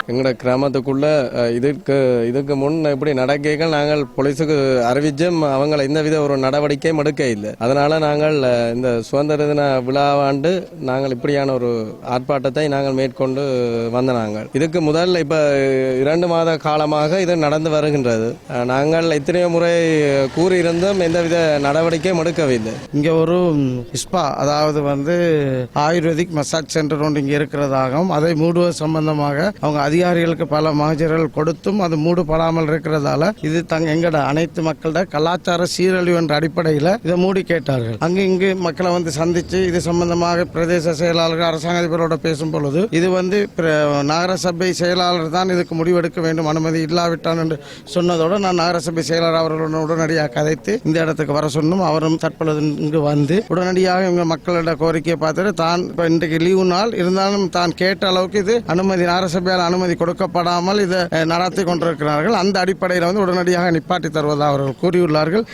எங்களோட கிராமத்துக்குள்ள இதுக்கு முன் இப்படி நடக்கைகள் நாங்கள் போலீஸுக்கு அறிவிச்சும் அவங்களை எந்தவித ஒரு நடவடிக்கையும் எடுக்க இல்லை. அதனால நாங்கள் இந்த சுதந்திர தின விழாவாண்டு நாங்கள் இப்படியான ஒரு ஆர்ப்பாட்டத்தை நாங்கள் மேற்கொண்டு வந்த நாங்கள் இதுக்கு முதல் இப்ப 2 மாத காலமாக இது நடந்து வருகின்றது. நாங்கள் எத்தனையோ முறை கூறியிருந்தும் எந்தவித நடவடிக்கையும் எடுக்கவில்லை. இங்க ஒரு ஸ்பா அதாவது ஆயுர்வேதிக் மசாஜ் சென்டர் ஒன்று இங்க இருக்கிறதாகவும் அதை மூடுவது சம்பந்தமாக அவங்க அதிகாரிகளுக்கு பல மகஜர்கள் கொடுத்தும் அது மூடப்படாமல் இருக்கிறதால இது எங்கட அனைத்து மக்களோட கலாச்சார சீரழிவு என்ற அடிப்படையில் இதை மூடி கேட்டார்கள். அங்கு இங்கு மக்களை சந்திச்சு இது சம்பந்தமாக பிரதேச செயலாளர்கள் அரசாங்க அதிபரோட பேசும் பொழுது இது நகரசபை செயலாளர் தான் இதுக்கு முடிவெடுக்க வேண்டும், அனுமதி இல்லாவிட்டான் என்று சொன்னதோடு நான் நகரசபை செயலாளர் அவர்களுடன் உடனடியாக கதைத்து இந்த இடத்துக்கு வர சொன்னும் அவரும் தற்பொழுது இங்கு வந்து உடனடியாக இவங்க மக்களோட கோரிக்கையை பார்த்துட்டு தான் இன்றைக்கு லீவு நாள் இருந்தாலும் தான் கேட்ட அளவுக்கு இது நகரசபையால் அனுமதி கொடுக்கப்படாமல் இதை நடத்தி கொண்டிருக்கிறார்கள். அந்த அடிப்படையில் உடனடியாக நிப்பாட்டி தருவதாக அவர்கள் கூறியுள்ளார்கள்.